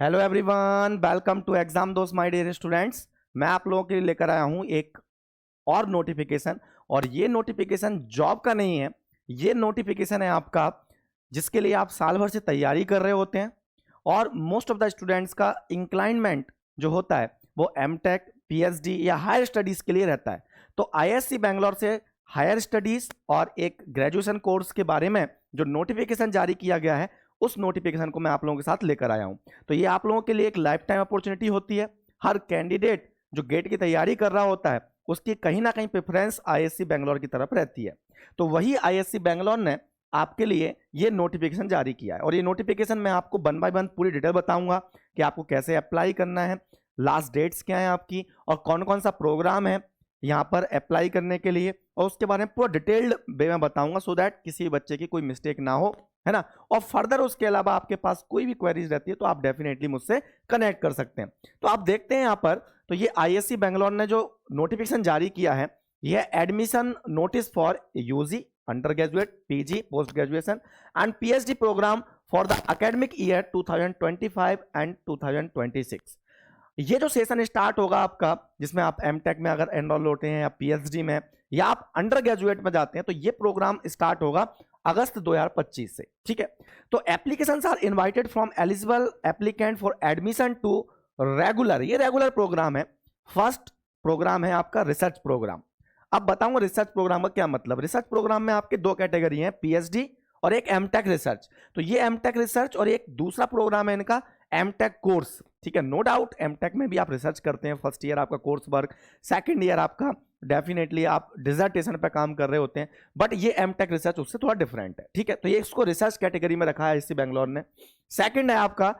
Hello everyone, welcome to exam दोस्त my dear students. मैं आप लोगों के लिए लेकर आया हूं एक और नोटिफिकेशन। और ये नोटिफिकेशन जॉब का नहीं है, ये नोटिफिकेशन है आपका जिसके लिए आप साल भर से तैयारी कर रहे होते हैं। और मोस्ट ऑफ द स्टूडेंट्स का इंक्लाइनमेंट जो होता है वो एमटेक, पीएचडी या हायर स्टडीज के लिए रहता है। तो आईएससी बैंगलोर से हायर स्टडीज और एक ग्रेजुएशन कोर्स के बारे में जो नोटिफिकेशन जारी किया गया है, उस नोटिफिकेशन को मैं आप लोगों के साथ लेकर आया हूं। तो ये आप लोगों के लिए एक लाइफ टाइम अपॉर्चुनिटी होती है। हर कैंडिडेट जो गेट की तैयारी कर रहा होता है उसकी कहीं ना कहीं प्रेफरेंस आईएससी बैंगलोर की तरफ रहती है। तो वही आईएससी बैंगलोर ने आपके लिए ये नोटिफिकेशन जारी किया है। और ये नोटिफिकेशन मैं आपको वन बाय वन पूरी डिटेल बताऊंगा कि आपको कैसे अप्लाई करना है, लास्ट डेट्स क्या है आपकी, और कौन कौन सा प्रोग्राम है यहाँ पर अप्लाई करने के लिए, और उसके बारे में पूरा डिटेल्ड वे में बताऊंगा सो दैट किसी बच्चे की कोई मिस्टेक ना हो, है ना। और फर्दर उसके अलावा आपके पास कोई भी क्वेरीज रहती है तो आप डेफिनेटली मुझसे कनेक्ट कर सकते हैं। तो आप देखते हैं यहाँ पर, तो ये आईएससी बैंगलोर ने जो नोटिफिकेशन जारी किया है, यह admission notice for UG, under graduate, PG, post graduation and PhD programme for the academic year 2025 and 2026। ये जो सेशन स्टार्ट होगा आपका, जिसमें आप एमटेक में अगर एनरोल होते हैं या पीएचडी में या आप अंडर ग्रेजुएट में जाते हैं, तो ये प्रोग्राम स्टार्ट होगा अगस्त 2025 से। ठीक है। तो applications are invited from eligible applicant for admission to regular, ये रेगुलर प्रोग्राम है। फर्स्ट प्रोग्राम है आपका रिसर्च प्रोग्राम। अब बताऊंगा रिसर्च प्रोग्राम का क्या मतलब। रिसर्च प्रोग्राम में आपके दो कैटेगरी हैं, पीएचडी और एक एमटेक रिसर्च। तो ये एमटेक रिसर्च और एक दूसरा प्रोग्राम है इनका एमटेक कोर्स। ठीक है, नो डाउट एमटेक में भी आप रिसर्च करते हैं, फर्स्ट ईयर आपका कोर्स वर्क, सेकंड ईयर आपका डेफिनेटली आप डिसर्टेशन पे काम कर रहे होते हैं, बट ये एमटेक रिसर्च उससे थोड़ा डिफरेंट है। ठीक है, तो ये इसको रिसर्च कैटेगरी में रखा है आईआईटी बैंगलोर ने। सेकंड है आपका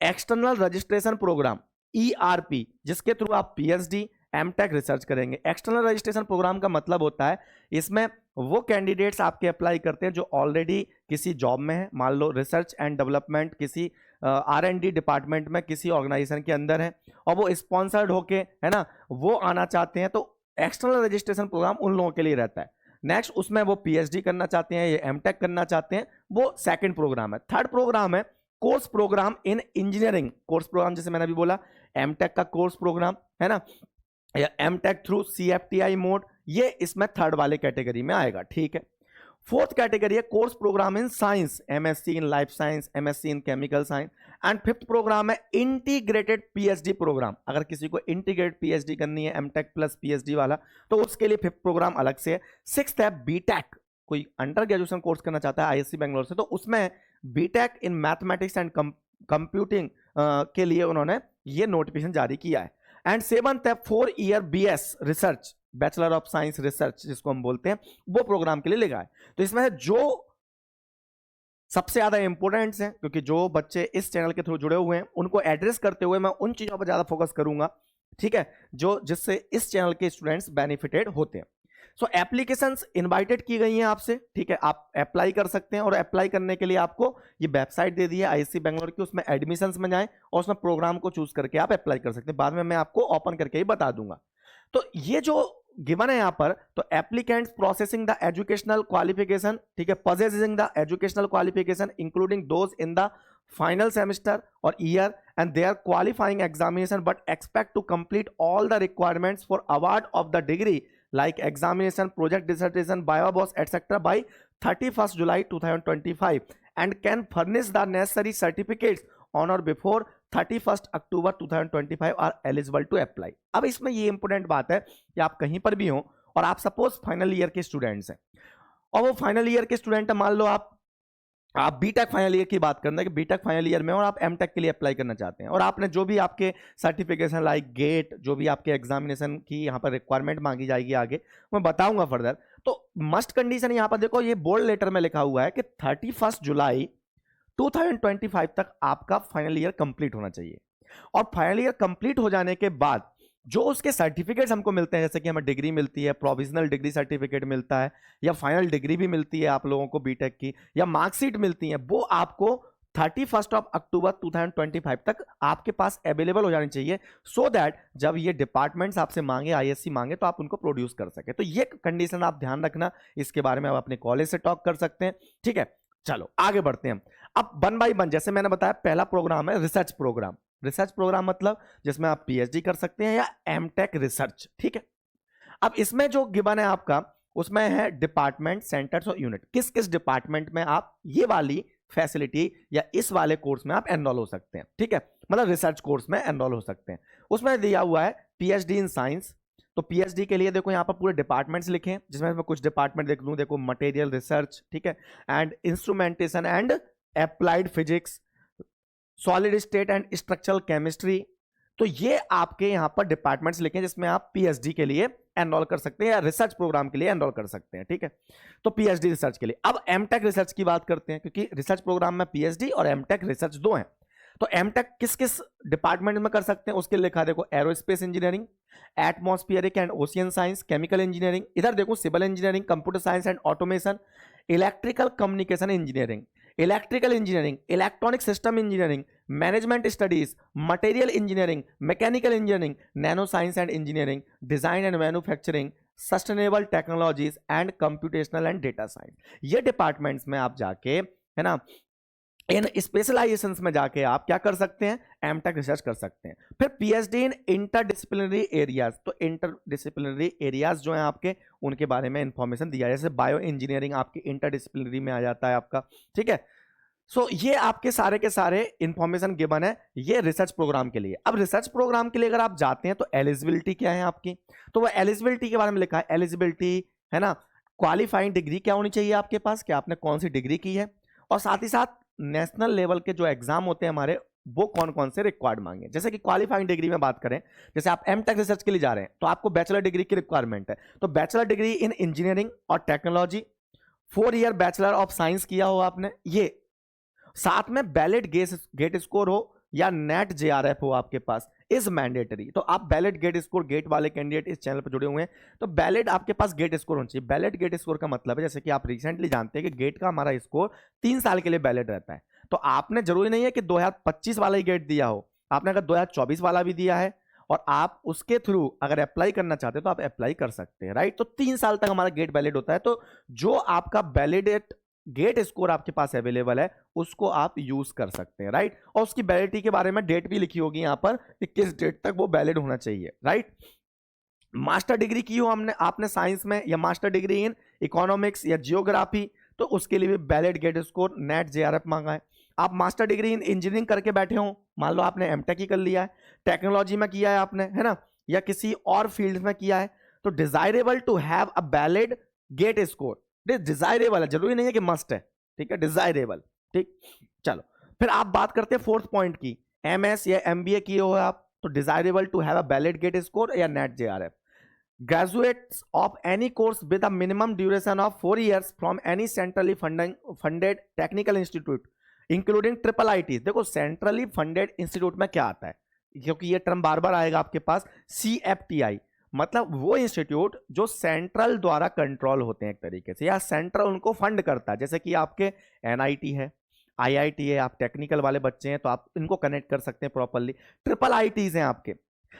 एक्सटर्नल रजिस्ट्रेशन प्रोग्राम, ईआरपी, जिसके थ्रू आप पीएचडी एमटेक रिसर्च करेंगे। एक्सटर्नल रजिस्ट्रेशन प्रोग्राम का मतलब होता है इसमें वो कैंडिडेट्स आपके अप्लाई करते हैं जो ऑलरेडी किसी जॉब में है, मान लो रिसर्च एंड डेवलपमेंट किसी आर&डी डिपार्टमेंट में किसी ऑर्गेनाइजेशन के अंदर है और वो स्पॉन्सर्ड होके, है ना, वो आना चाहते हैं, तो एक्सटर्नल रजिस्ट्रेशन प्रोग्राम उन लोगों के लिए रहता है। नेक्स्ट उसमें वो पीएचडी करना चाहते हैं या एमटेक करना चाहते हैं, वो सेकंड प्रोग्राम है। थर्ड प्रोग्राम है course programme in engineering. Course programme जैसे मैंने अभी बोला, एमटेक का कोर्स प्रोग्राम, है ना, या एमटेक थ्रू सीएफटीआई मोड, ये इसमें थर्ड वाले कैटेगरी में आएगा। ठीक है। फोर्थ कैटेगरी है course programme in science, MSc in life science, MSc in chemical science. And fifth programme है इंटीग्रेटेड पीएचडी प्रोग्राम। अगर किसी को इंटीग्रेटेड पीएचडी करनी है, एमटेक प्लस पीएचडी वाला, तो उसके लिए फिफ्थ प्रोग्राम अलग से है। सिक्स्थ है बीटेक, कोई अंडर ग्रेजुएशन कोर्स करना चाहता है आईआईटी बैंगलोर से, तो उसमें BTech in mathematics and computing के लिए उन्होंने ये नोटिफिकेशन जारी किया है। एंड सेवंथ है 4 year BS research, bachelor of science research जिसको हम बोलते हैं, वो प्रोग्राम के लिए लगा है। तो इसमें जो सबसे ज्यादा इंपोर्टेंट्स हैं, क्योंकि जो बच्चे इस चैनल के थ्रू जुड़े हुए हैं उनको एड्रेस करते हुए मैं उन चीजों पर ज्यादा फोकस करूंगा, ठीक है, जो जिससे इस चैनल के स्टूडेंट्स बेनिफिटेड होते हैं। सो एप्लीकेशंस इनवाइटेड की गई हैं आपसे। ठीक है, आप अप्लाई कर सकते हैं और अप्लाई करने के लिए आपको ये वेबसाइट दे दी है आईआईटी बैंगलोर की, उसमें एडमिशंस में जाएं और उसमें प्रोग्राम को चूज करके आप अप्लाई कर सकते हैं। बाद में मैं आपको ओपन करके ही बता दूंगा। तो ये जो गिवन है यहां पर, तो applicants processing the educational qualification, ठीक है, possessing the educational qualification including those in the final semester और year and they are qualifying examination but expect to complete all the requirements for award of the degree like examination, project dissertation, bio boss etc by 31st July 2025 and can furnish the necessary certificates on or before 31st October 2025 are eligible to apply। अब इसमें ये important बात है कि आप कहीं पर भी हो और आप सपोज फाइनल ईयर के स्टूडेंट्स हैं और वो फाइनल ईयर के स्टूडेंट है, मान लो आप बीटेक फाइनल ईयर की बात करना है कि बीटेक फाइनल ईयर में और आप एमटेक के लिए अप्लाई करना चाहते हैं और आपने जो भी आपके सर्टिफिकेशन लाइक गेट, जो भी आपके एग्जामिनेशन की यहाँ पर रिक्वायरमेंट मांगी जाएगी आगे मैं बताऊंगा फर्दर। तो मस्ट कंडीशन यहाँ पर देखो, ये बोल्ड लेटर में लिखा हुआ है कि 31 जुलाई 2025 तक आपका फाइनल ईयर कंप्लीट होना चाहिए। और फाइनल ईयर कंप्लीट हो जाने के बाद जो उसके सर्टिफिकेट्स हमको मिलते हैं, जैसे कि हमें डिग्री मिलती है, प्रोविजनल डिग्री सर्टिफिकेट मिलता है, या फाइनल डिग्री भी मिलती है आप लोगों को बीटेक की, या मार्कशीट मिलती है, वो आपको 31 अक्टूबर 2025 तक आपके पास अवेलेबल हो जानी चाहिए, सो दैट जब ये डिपार्टमेंट्स आपसे मांगे, आईएससी मांगे, तो आप उनको प्रोड्यूस कर सके। तो ये कंडीशन आप ध्यान रखना, इसके बारे में आप अपने कॉलेज से टॉक कर सकते हैं। ठीक है, चलो आगे बढ़ते हैं। अब वन बाय वन, जैसे मैंने बताया, पहला प्रोग्राम है रिसर्च प्रोग्राम। रिसर्च प्रोग्राम मतलब जिसमें आप पीएचडी कर सकते हैं या एमटेक रिसर्च, ठीक है। अब इसमें जो गिवन है आपका, उसमें है डिपार्टमेंट, सेंटर्स और यूनिट। किस किस डिपार्टमेंट में आप ये वाली फैसिलिटी या इस वाले कोर्स में आप एनरोल हो सकते हैं, ठीक है, मतलब रिसर्च कोर्स में एनरोल हो सकते हैं। उसमें दिया हुआ है पीएचडी इन साइंस, तो पीएचडी के लिए देखो यहाँ पर पूरे डिपार्टमेंट्स लिखे हैं, जिसमें मैं कुछ डिपार्टमेंट देख लूं, देखो मटेरियल रिसर्च, ठीक है, and instrumentation and applied physics, solid state and structural chemistry. तो ये आपके यहाँ पर डिपार्टमेंट्स लिखे हैं जिसमें आप पीएचडी के लिए एनरोल कर सकते हैं या रिसर्च प्रोग्राम के लिए एनरोल कर सकते हैं, ठीक है। तो पीएचडी रिसर्च के लिए। अब एमटेक रिसर्च की बात करते हैं, क्योंकि रिसर्च प्रोग्राम में पीएचडी और एमटेक रिसर्च दो हैं। तो एमटेक किस किस डिपार्टमेंट में कर सकते हैं उसके लिए लिखा देखो, aerospace engineering, atmospheric and ocean science, chemical engineering, इधर देखो civil engineering, computer science and automation, electrical communication engineering, electrical engineering, electronic system engineering, management studies, material engineering, mechanical engineering, nano science and engineering, design and manufacturing, sustainable technologies and computational and data science. ये departments में आप जाके, है ना, इन specialisations में जाके आप क्या कर सकते हैं, एमटेक रिसर्च कर सकते हैं। फिर पीएचडी इन इंटरडिसिप्लिनरी एरियाज, तो इंटरडिसिप्लिनरी एरियाज जो हैं आपके, उनके बारे में इंफॉर्मेशन दिया है, जैसे बायो इंजीनियरिंग आपकी इंटरडिसिप्लिनरी में आ जाता है आपका, ठीक है। सो ये आपके सारे के सारे इंफॉर्मेशन गिवन है ये रिसर्च प्रोग्राम के लिए। अब रिसर्च प्रोग्राम के लिए अगर आप जाते हैं तो एलिजिबिलिटी क्या है आपकी, तो वो एलिजिबिलिटी के बारे में लिखा है, एलिजिबिलिटी, है ना, क्वालिफाइंग डिग्री क्या होनी चाहिए आपके पास, कि आपने कौन सी डिग्री की है, और साथ ही साथ नेशनल लेवल के जो एग्जाम होते हैं हमारे, वो कौन कौन से रिक्वायर्ड मांगे। जैसे कि क्वालिफाइंग डिग्री में बात करें, जैसे आप एमटेक रिसर्च के लिए जा रहे हैं तो आपको बैचलर डिग्री की रिक्वायरमेंट है, तो बैचलर डिग्री इन इंजीनियरिंग और technology, 4 year bachelor of science किया हो आपने, ये साथ में वैलिड गेट स्कोर हो या नेट जेआरएफ हो आपके पास, इज मैंडेटरी। तो आप वैलिड गेट स्कोर, गेट वाले कैंडिडेट इस चैनल पर जुड़े हुए हैं तो वैलिड आपके पास गेट स्कोर होना चाहिए। वैलिड गेट स्कोर का मतलब है, जैसे कि आप रिसेंटली जानते हैं कि गेट का हमारा स्कोर 3 साल के लिए वैलिड रहता है, तो आपने जरूरी नहीं है कि 2025 वाला ही गेट दिया हो, आपने अगर 2024 वाला भी दिया है और आप उसके थ्रू अगर अप्लाई करना चाहते हो तो आप अप्लाई कर सकते हैं, राइट। तो 3 साल तक हमारा गेट वैलिड होता है, तो जो आपका वैलिडेट गेट स्कोर आपके पास अवेलेबल है उसको आप यूज कर सकते हैं, राइट। और उसकी वैलिडिटी के बारे में डेट भी लिखी होगी यहां पर कि किस डेट तक वो वैलिड होना चाहिए, राइट। मास्टर डिग्री की हो हमने आपने साइंस में, या मास्टर डिग्री इन इकोनॉमिक्स या जियोग्राफी, तो उसके लिए भी valid GATE score NET JRF मांगा है। आप मास्टर डिग्री इन इंजीनियरिंग करके बैठे हो, मान लो आपने एमटेक ही कर लिया है, टेक्नोलॉजी में किया है आपने, है ना, या किसी और फील्ड में किया है, तो desirable to have a valid GATE score, desirable है, जरूरी नहीं है कि मस्ट है, ठीक है, डिजायरेबल, ठीक। चलो फिर आप बात करते हैं 4th पॉइंट की, एमएस या एमबीए किए हो आप, तो desirable to have a valid GATE score या NET JRF. Graduates of any course with a minimum duration of 4 years from any centrally funded technical institute including triple IT. देखो centrally funded institute में क्या आता है, क्योंकि ये term बार बार आएगा आपके पास, CFTI मतलब वो इंस्टीट्यूट जो सेंट्रल द्वारा कंट्रोल होते हैं एक तरीके से, या सेंट्रल उनको फंड करता है, जैसे कि आपके NIT है, IIT है, आप टेक्निकल वाले बच्चे हैं तो आप इनको कनेक्ट कर सकते हैं प्रॉपरली। ट्रिपल आईटीज हैं आपके।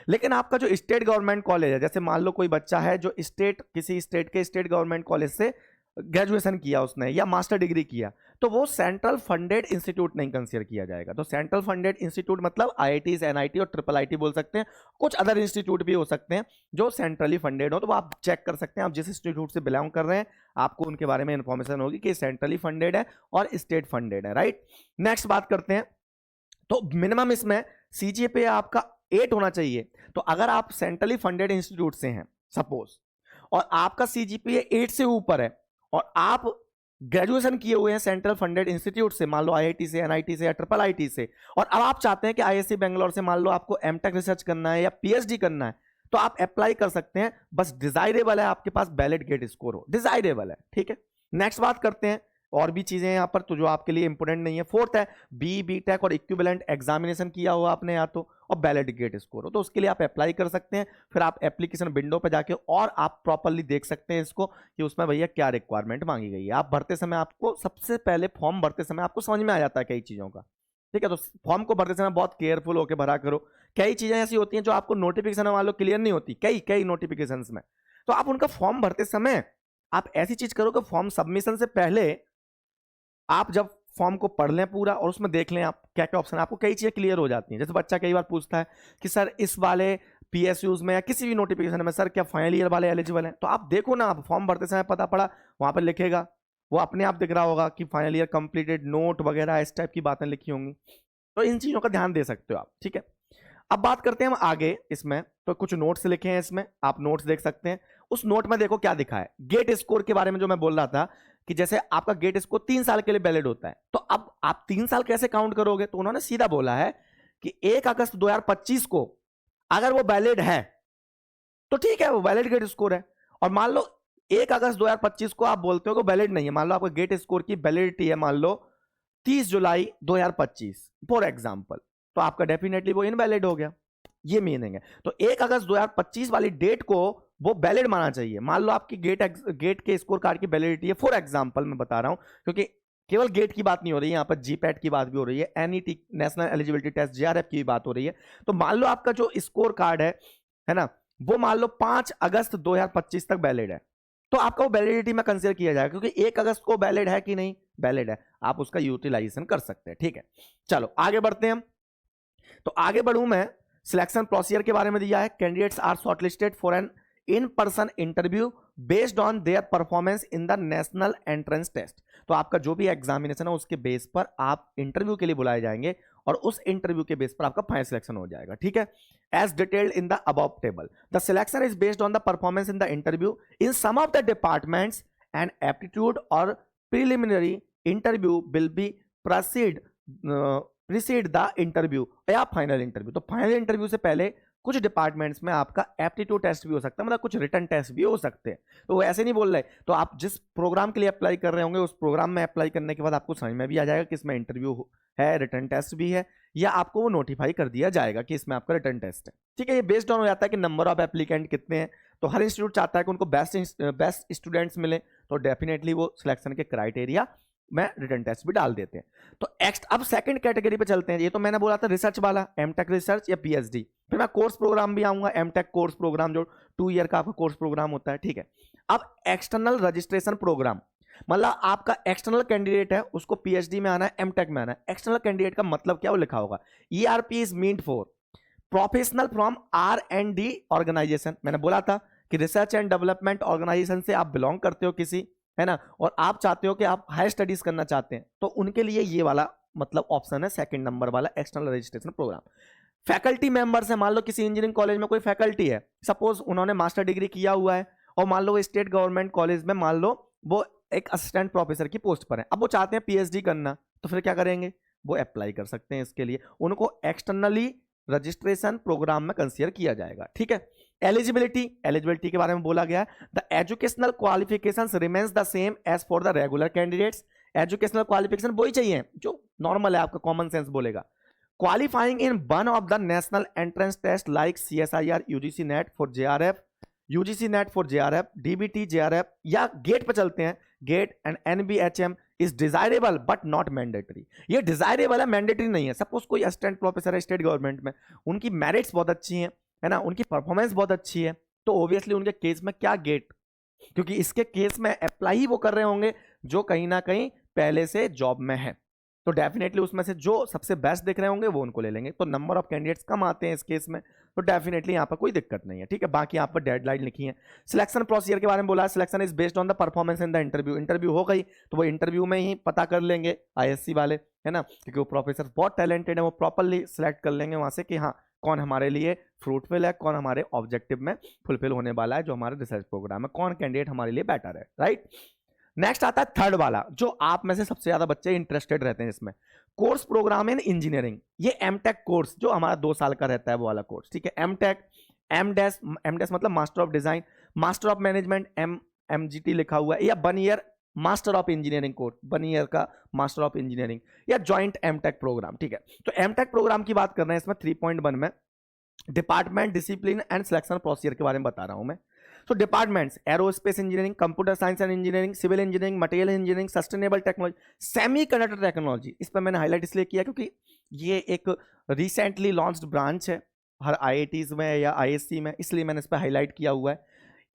लेकिन आपका जो स्टेट गवर्नमेंट कॉलेज है, जैसे मान लो कोई बच्चा है जो किसी स्टेट के स्टेट गवर्नमेंट कॉलेज से ग्रेजुएशन किया उसने या मास्टर डिग्री किया, तो वो सेंट्रल फंडेड इंस्टीट्यूट नहीं कंसीडर किया जाएगा। तो सेंट्रल फंडेड इंस्टीट्यूट मतलब IITs, NIT और ट्रिपल आईटी बोल सकते हैं, कुछ अदर इंस्टीट्यूट भी हो सकते हैं जो सेंट्रली फंडेड हो, तो वो आप चेक कर सकते हैं, आप जिस इंस्टीट्यूट से बिलोंग कर रहे हैं आपको उनके बारे में इंफॉर्मेशन होगी कि सेंट्रली फंडेड है और स्टेट फंडेड है, राइट। नेक्स्ट बात करते हैं, तो मिनिमम इसमें CGPA आपका 8 होना चाहिए। तो अगर आप सेंट्रली फंडेड इंस्टीट्यूट से हैं सपोज, और आपका CGPA 8 से ऊपर है, और आप ग्रेजुएशन किए हुए हैं सेंट्रल फंडेड इंस्टीट्यूट से, मान लो IIT से, NIT से या ट्रिपल आईटी से, और अब आप चाहते हैं कि ISC बेंगलोर से मान लो आपको एमटेक रिसर्च करना है या PhD करना है, तो आप अप्लाई कर सकते हैं, बस डिजायरेबल है आपके पास वैलिड गेट स्कोर हो, डिजायरेबल है, ठीक है। नेक्स्ट बात करते हैं, और भी चीजें यहां पर तो जो आपके लिए इंपोर्टेंट नहीं है। 4th है BTech और इक्विवेलेंट एग्जामिनेशन किया हुआ आपने या तो, और वैलिड गेट स्कोर हो, तो उसके लिए आप अप्लाई कर सकते हैं। फिर आप एप्लीकेशन विंडो पे जाके और आप प्रॉपर्ली देख सकते हैं इसको कि उसमें भैया क्या रिक्वायरमेंट मांगी गई है। आप भरते समय आपको सबसे पहले फॉर्म भरते समय आपको समझ में आ जाता है कई चीजों का, ठीक है। तो फॉर्म को भरते समय बहुत केयरफुल होकर भरा करो। कई चीजें ऐसी होती हैं जो आपको नोटिफिकेशन वालों क्लियर नहीं होती, कई नोटिफिकेशन में, तो आप उनका फॉर्म भरते समय आप ऐसी चीज करो कि फॉर्म सबमिशन से पहले आप जब फॉर्म को पढ़ लें पूरा और उसमें देख लें आप क्या क्या ऑप्शन है, आपको कई चीजें क्लियर हो जाती हैं। जैसे बच्चा कई बार पूछता है कि सर इस वाले पीएसयूज में या किसी भी नोटिफिकेशन में सर क्या फाइनल ईयर वाले एलिजिबल हैं, तो आप देखो ना, आप फॉर्म भरते समय पता पड़ा वहां पर लिखेगा, वो अपने आप दिख रहा होगा कि फाइनल ईयर कंप्लीटेड नोट वगैरह इस टाइप की बातें लिखी होंगी, तो इन चीजों का ध्यान दे सकते हो आप। ठीक है, अब बात करते हैं हम आगे इसमें, तो कुछ नोट्स लिखे हैं इसमें, आप नोट्स देख सकते हैं। उस नोट में देखो क्या दिखा है, गेट स्कोर के बारे में जो मैं बोल रहा था कि जैसे आपका गेट स्कोर 3 साल के लिए वैलिड होता है, तो अब आप 3 साल कैसे काउंट करोगे, तो उन्होंने सीधा बोला है कि 1 अगस्त 2025 को अगर वो वैलिड है तो ठीक है, वो वैलिड गेट स्कोर है। और मान लो 1 अगस्त 2025 को आप बोलते हो कि वैलिड नहीं है, मान लो आपका गेट स्कोर की वैलिडिटी है मान लो 30 जुलाई 2025 फॉर एग्जांपल, तो आपका डेफिनेटली वो इनवैलिड हो गया, ये मीनिंग है। तो 1 अगस्त 2025 वाली डेट को वो वैलिड माना चाहिए। मान लो आपकी गेट के स्कोर कार्ड की वैलिडिटी है, फॉर एग्जांपल मैं बता रहा हूं, क्योंकि केवल गेट की बात नहीं हो रही है, यहां पर जीपैट की बात भी हो रही है, NET national eligibility test JRF की भी बात हो रही है। तो मान लो आपका जो स्कोर कार्ड है ना, वो मान लो 5 अगस्त 2025 तक वैलिड है, तो आपका वो वैलिडिटी में कंसीडर किया जाएगा, क्योंकि 1 अगस्त को वैलिड है कि नहीं, वैलिड है, आप उसका यूटिलाइजेशन कर सकते हैं। ठीक है, चलो आगे बढ़ते हैं हम। तो आगे बढ़ूं मैं, सिलेक्शन प्रोसीजर के बारे में दिया है, candidates are shortlisted for an in person interview based on their performance in the national entrance test. तो आपका जो भी एग्जामिनेशन है उसके बेस पर आप इंटरव्यू के लिए बुलाए जाएंगे और उस इंटरव्यू के बेस पर आपका फाइनल सिलेक्शन हो जाएगा। ठीक है, as detailed in the above table, the selection is based on the performance in the interview in some of the departments and aptitude और preliminary interview will be precede the interview या final interview. तो final interview से पहले कुछ departments में आपका aptitude test भी हो सकता है, मतलब कुछ रिटन टेस्ट भी हो सकते हैं। तो वो ऐसे नहीं बोल रहे, तो आप जिस प्रोग्राम के लिए अप्लाई कर रहे होंगे उस प्रोग्राम में अप्लाई करने के बाद आपको समझ में भी आ जाएगा कि इसमें इंटरव्यू है, रिटन टेस्ट भी है, या आपको वो नोटिफाई कर दिया जाएगा कि इसमें आपका रिटन टेस्ट है। ठीक है, ये बेस्ड ऑन हो जाता है कि नंबर ऑफ एप्लीकेंट कितने हैं, तो हर इंस्टीट्यूट चाहता है कि उनको बेस्ट स्टूडेंट्स मिले, तो डेफिनेटली वो सिलेक्शन के क्राइटेरिया में रिटन टेस्ट भी डाल देते हैं। तो अब सेकंड कैटेगरी पे चलते हैं। ये तो मैंने बोला था रिसर्च वाला, एमटेक रिसर्च या पीएचडी, फिर मैं कोर्स प्रोग्राम भी आऊंगा, एमटेक कोर्स प्रोग्राम जो 2 ईयर का आपका कोर्स प्रोग्राम होता है। ठीक है, अब एक्सटर्नल रजिस्ट्रेशन प्रोग्राम, मतलब आपका एक्सटर्नल कैंडिडेट है, उसको पीएचडी में आना है, एमटेक में आना है। एक्सटर्नल कैंडिडेट का मतलब क्या, वो लिखा होगा ERP is meant for professional from R&D organisation. मैंने बोला था कि रिसर्च एंड डेवलपमेंट ऑर्गेनाइजेशन से आप बिलोंग करते हो किसी, है ना, और आप चाहते हो कि आप हायर स्टडीज करना चाहते हैं, तो उनके लिए ये वाला मतलब ऑप्शन है सेकंड नंबर वाला, external registration programme. Faculty members है, मान लो किसी इंजीनियरिंग कॉलेज में कोई फैकल्टी है, सपोज उन्होंने मास्टर डिग्री किया हुआ है और मान लो स्टेट गवर्नमेंट कॉलेज में मान लो वो एक असिस्टेंट प्रोफेसर की पोस्ट पर है, अब वो चाहते हैं पीएचडी करना, तो फिर क्या करेंगे, वो अप्लाई कर सकते हैं इसके लिए, उनको एक्सटर्नली रजिस्ट्रेशन प्रोग्राम में कंसीडर किया जाएगा। ठीक है, एलिजिबिलिटी के बारे में बोला गया है, the educational qualifications remains the same as for the regular candidates. Educational qualification वही चाहिए जो नॉर्मल है, आपका कॉमन सेंस बोलेगा। Qualifying in one of the national entrance test like CSIR, UGC NET for JRF, UGC NET for JRF, DBT JRF, या GATE पे चलते हैं, GATE and NBHM is desirable but not mandatory. ये desirable है, mandatory नहीं है। Suppose कोई assistant professor है स्टेट गवर्नमेंट में, उनकी मेरिट्स बहुत अच्छी हैं, है ना, उनकी परफॉर्मेंस बहुत अच्छी है, तो ऑब्वियसली उनके केस में क्या गेट, क्योंकि इसके केस में अप्लाई ही वो कर रहे होंगे जो कहीं ना कहीं पहले से जॉब में है, तो डेफिनेटली उसमें से जो सबसे बेस्ट दिख रहे होंगे वो उनको ले लेंगे। तो नंबर ऑफ कैंडिडेट्स कम आते हैं इस केस में, तो डेफिनेटली यहाँ पर कोई दिक्कत नहीं है। ठीक है, बाकी यहाँ पर डेडलाइन लिखी है। सिलेक्शन प्रोसीजर के बारे में बोला है, selection is based on the performance in the interview. Interview हो गई तो वो इंटरव्यू में ही पता कर लेंगे ISC वाले, है ना, क्योंकि वो प्रोफेसर बहुत टैलेंटेड है, वो प्रॉपरली सिलेक्ट कर लेंगे वहां से कि हाँ कौन हमारे लिए फ्रूटफुल है, कौन हमारे ऑब्जेक्टिव में फुलफिल होने वाला है, जो हमारे रिसर्च प्रोग्राम है, कौन कैंडिडेट हमारे लिए बेटर है। राइट, नेक्स्ट आता है थर्ड वाला, जो आप में से सबसे ज्यादा बच्चे इंटरेस्टेड रहते हैं इसमें, कोर्स प्रोग्राम इन इंजीनियरिंग। ये एमटेक कोर्स जो हमारा 2 साल का रहता है वो वाला कोर्स। ठीक है, एमटेक, एमडेस मतलब master of design, master of management, MGT लिखा हुआ है, या 1 year master of engineering course, 1 year का मास्टर ऑफ इंजीनियरिंग, या ज्वाइंट एमटेक प्रोग्राम। ठीक है, तो एमटेक प्रोग्राम की बात कर रहे हैं इसमें 3.1 में, department, discipline and selection procedure के बारे में बता रहा हूं मैं। So departments, aerospace engineering, computer science and engineering, civil engineering, material engineering, sustainable technology, semiconductor technology. इस पर मैंने हाईलाइट इसलिए किया क्योंकि ये एक रिसेंटली लॉन्च्ड ब्रांच है हर IITs में या ISC में, इसलिए मैंने इस पर हाईलाइट किया हुआ है।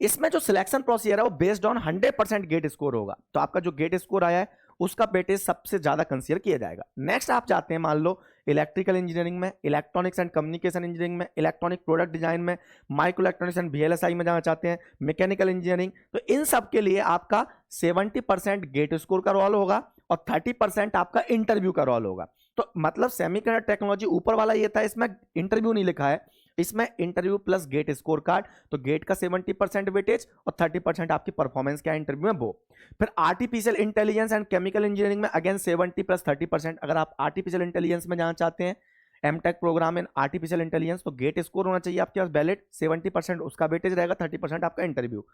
इसमें जो सिलेक्शन प्रोसीजर है वो बेस्ड ऑन 100% गेट स्कोर होगा। तो आपका जो गेट स्कोर आया है उसका वेटेज सबसे ज्यादा कंसीडर किया जाएगा। नेक्स्ट आप जाते हैं मान लो इलेक्ट्रिकल इंजीनियरिंग में, इलेक्ट्रॉनिक्स एंड कम्युनिकेशन इंजीनियरिंग में, इलेक्ट्रॉनिक प्रोडक्ट डिजाइन में, माइक्रो इलेक्ट्रॉनिक्स एंड VLSI में जाना चाहते हैं, मैकेनिकल इंजीनियरिंग, तो इन सब के लिए आपका 70% गेट स्कोर का रोल होगा और 30% आपका इंटरव्यू का रोल होगा। तो मतलब सेमीकंडक्टर टेक्नोलॉजी ऊपर वाला ये था, इसमें इंटरव्यू नहीं लिखा है, इसमें interview plus GATE score card, तो गेट का 70% वेटेज और 30% आपकी परफॉर्मेंस क्या इंटरव्यू में वो। फिर artificial intelligence and chemical engineering में अगेन 70 प्लस 30%। अगर आप आर्टिफिशियल इंटेलिजेंस में जाना चाहते हैं, MTech programme in artificial intelligence, तो गेट स्कोर होना चाहिए आपके पास वैलिड, 70% उसका वेटेज रहेगा, 30% आपका interview.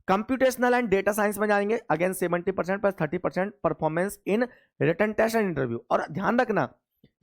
Computational and data science में जाएंगे, again 70% plus 30% performance in written test and interview. और ध्यान रखना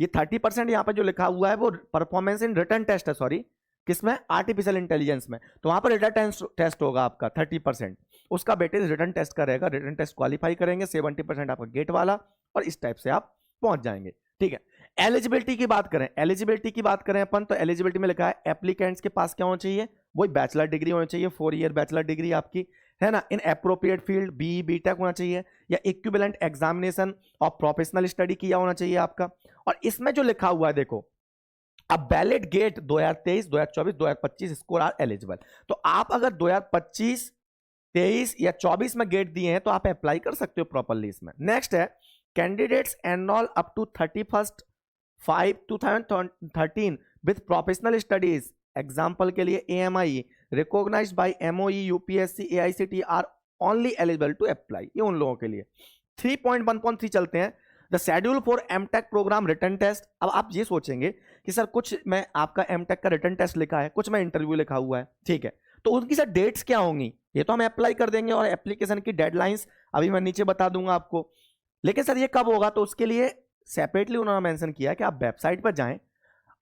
ये 30% यहाँ पर जो लिखा हुआ है वो परफॉर्मेंस इन रिटन टेस्ट है, सॉरी किसमें, आर्टिफिशियल इंटेलिजेंस में, तो वहां पर रिटन टेस्ट होगा आपका 30%, उसका वेटेज रिटन टेस्ट का रहेगा, रिटन टेस्ट क्वालिफाई करेंगे, 70% आपका गेट वाला, और इस टाइप से आप पहुंच जाएंगे। ठीक है, एलिजिबिलिटी की बात करें, एलिजिबिलिटी की बात करें अपन, तो एलिजिबिलिटी में लिखा है एप्लीकेंट्स के पास क्या होना चाहिए, वही बैचलर डिग्री होनी चाहिए, 4 ईयर बैचलर डिग्री आपकी, है ना, इन एप्रोप्रिएट फील्ड, BE BTech होना चाहिए, या इक्विवेलेंट एग्जामिनेशन और प्रोफेशनल स्टडी किया होना चाहिए आपका। और इसमें जो लिखा हुआ है देखो, अब valid GATE 2023, 2024, 2025 score are eligible, तो आप अगर 2025, 23 या 24 में गेट दिए हैं तो आप अप्लाई कर सकते हो प्रॉपरली इसमें। नेक्स्ट है candidates enrol up to 31/5/2013 with professional studies, example के लिए AMI recognised by MOE UPSC AICTE are only eligible to apply, ये उन लोगों के लिए। 3.1.3 चलते हैं, the schedule for MTech programme written test. अब आप ये सोचेंगे कि सर कुछ में आपका एमटेक का रिटन टेस्ट लिखा है, कुछ में इंटरव्यू लिखा हुआ है, ठीक है, तो उनकी सर डेट्स क्या होंगी, ये तो हम अप्लाई कर देंगे और एप्लीकेशन की डेडलाइंस अभी मैं नीचे बता दूंगा आपको, लेकिन सर ये कब होगा, तो उसके लिए सेपरेटली उन्होंने मेंशन किया कि आप वेबसाइट पर जाएं,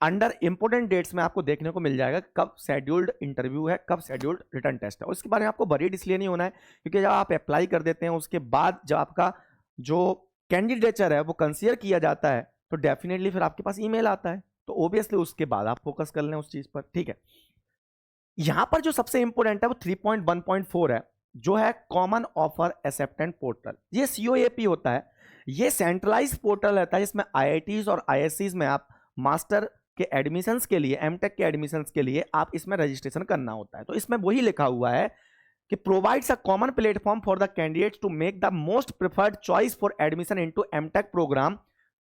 अंडर इंपोर्टेंट डेट्स में आपको देखने को मिल जाएगा कब शेड्यूल्ड इंटरव्यू है, कब शेड्यूल्ड रिटन टेस्ट है। उसके बारे में आपको वरीड इसलिए नहीं होना है क्योंकि जब आप अप्लाई कर देते हैं उसके बाद जब आपका जो कैंडिडेचर है वो कंसीडर किया जाता है तो डेफिनेटली फिर आपके पास ईमेल आता है, तो ऑब्वियसली उसके बाद आप फोकस कर लें उस चीज पर। ठीक है, यहां पर जो सबसे इंपॉर्टेंट है वो 3.1.4 है, जो है कॉमन ऑफर एक्सेप्टेंस पोर्टल। ये COAP होता है, ये सेंट्रलाइज पोर्टल रहता है, इसमें IITs और ISCs में आप मास्टर के एडमिशंस के लिए, एमटेक के एडमिशंस के लिए आप इसमें रजिस्ट्रेशन करना होता है। तो इसमें वही लिखा हुआ है कि provides a common platform for the candidates to make the most preferred choice for admission into MTech programme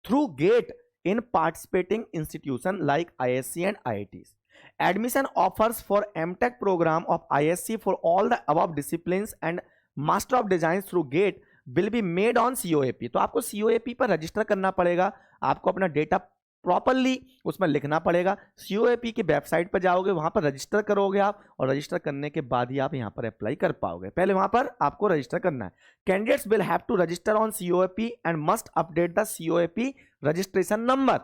through GATE in participating institution like ISC and IITs. Admission offers for MTech program of ISC for all the above disciplines and Master of Design through GATE will be made on COAP. तो आपको COAP पर register करना पड़ेगा, आपको अपना data properly उसमें लिखना पड़ेगा। COAP की वेबसाइट पर जाओगे, वहां पर रजिस्टर करोगे आप, और रजिस्टर करने के बाद ही आप यहां पर अप्लाई कर पाओगे, पहले वहां पर आपको रजिस्टर करना है। Candidates will have to register on COAP and must update the COAP registration number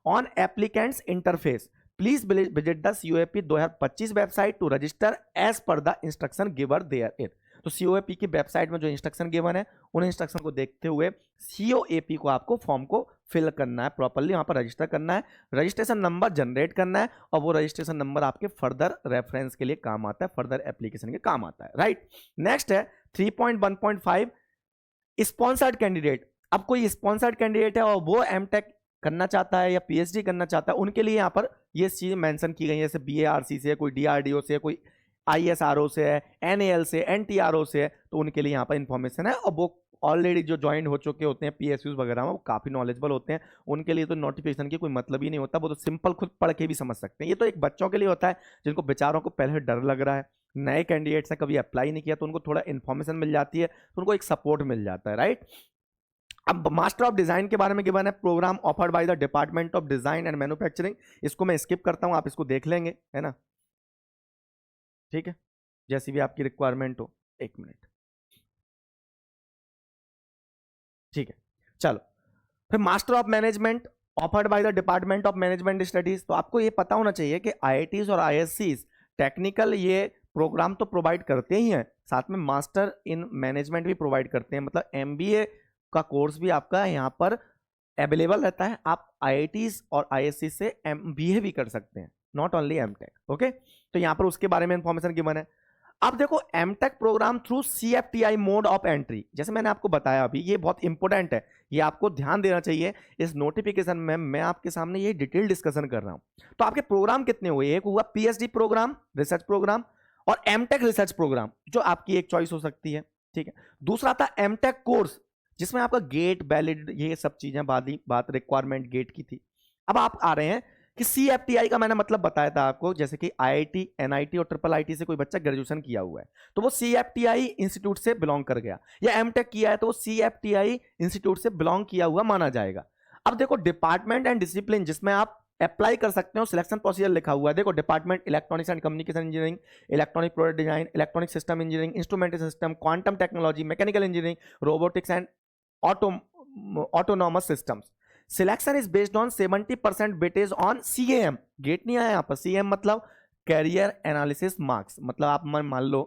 on applicants interface. Please visit the COAP 2025 website to register as per the instruction given therein. तो COAP की website में जो instruction given है उन instruction को देखते हुए COAP को आपको फॉर्म को फिल करना है, प्रॉपरली वहां पर रजिस्टर करना है, रजिस्ट्रेशन नंबर जनरेट करना है, और वो रजिस्ट्रेशन नंबर आपके फर्दर रेफरेंस के लिए काम आता है, फर्दर एप्लीकेशन के काम आता है, राइट। नेक्स्ट है 3.1.5 स्पॉन्सर्ड कैंडिडेट। अब कोई स्पॉन्सर्ड कैंडिडेट है और वो एमटेक करना चाहता है या PhD करना चाहता है, उनके लिए यहाँ पर ये चीज मेंशन की गई है, जैसे BARC से, कोई DRDO से, कोई ISRO से है, NAL से, NTRO से है, तो उनके लिए यहाँ पर इंफॉर्मेशन है, और वो ऑलरेडी जो ज्वाइन हो चुके होते हैं PSUs वगैरह में, वो काफी नॉलेजेबल होते हैं, उनके लिए तो नोटिफिकेशन की कोई मतलब ही नहीं होता, वो तो सिंपल खुद पढ़ के भी समझ सकते हैं। ये तो एक बच्चों के लिए होता है जिनको बेचारों को पहले डर लग रहा है, नए कैंडिडेट्स हैं, कभी अप्लाई नहीं किया, तो उनको थोड़ा इन्फॉर्मेशन मिल जाती है, तो उनको एक सपोर्ट मिल जाता है, राइट। अब मास्टर ऑफ डिजाइन के बारे में गिवन है, programme offered by the department of design and manufacturing. इसको मैं स्किप करता हूं, आप इसको देख लेंगे, है ना, ठीक है, जैसी भी आपकी रिक्वायरमेंट हो। एक मिनट, ठीक है, चलो। फिर master of management offered by the department of management studies. तो आपको ये पता होना चाहिए कि IITs और ISCs टेक्निकल ये प्रोग्राम तो प्रोवाइड करते ही हैं, साथ में मास्टर इन मैनेजमेंट भी प्रोवाइड करते हैं, मतलब MBA का कोर्स भी आपका यहाँ पर अवेलेबल रहता है। आप IITs और ISC से MBA भी कर सकते हैं, नॉट ओनली MTech, ओके। तो यहाँ पर उसके बारे में इंफॉर्मेशन गिवन है। अब देखो M Tech programme through CFTI mode of entry, जैसे मैंने आपको बताया अभी, ये बहुत इंपॉर्टेंट है, ये आपको ध्यान देना चाहिए। इस नोटिफिकेशन में मैं आपके सामने ये डिटेल डिस्कशन कर रहा हूं। तो आपके प्रोग्राम कितने हुए, एक हुआ पीएचडी प्रोग्राम, रिसर्च प्रोग्राम, और एमटेक रिसर्च प्रोग्राम, जो आपकी एक चॉइस हो सकती है, ठीक है। दूसरा था एमटेक कोर्स, जिसमें आपका गेट, वैलिड, ये सब चीजें बात रिक्वायरमेंट गेट की थी। अब आप आ रहे हैं कि सीएफटीआई का मैंने मतलब बताया था आपको, जैसे कि आईआईटी, एनआईटी और ट्रिपल आईटी से कोई बच्चा ग्रेजुएशन किया हुआ है तो वो सीएफटीआई इंस्टीट्यूट से बिलोंग कर गया, या एमटेक किया है तो वो सीएफटीआई इंस्टीट्यूट से बिलोंग किया हुआ माना जाएगा। अब देखो डिपार्टमेंट एंड डिसिप्लिन जिसमें आप अप्लाई कर सकते हो, सिलेक्शन प्रोसीजर लिखा हुआ है। देखो department electronics and communication engineering, electronic product design, electronic system engineering, instrumentation system, quantum technology, mechanical engineering, robotics and autonomous systems. Selection is based on 70% weightage on CM, GATE नहीं आया यहाँ पर, CM मतलब career analysis marks, मतलब आप मान लो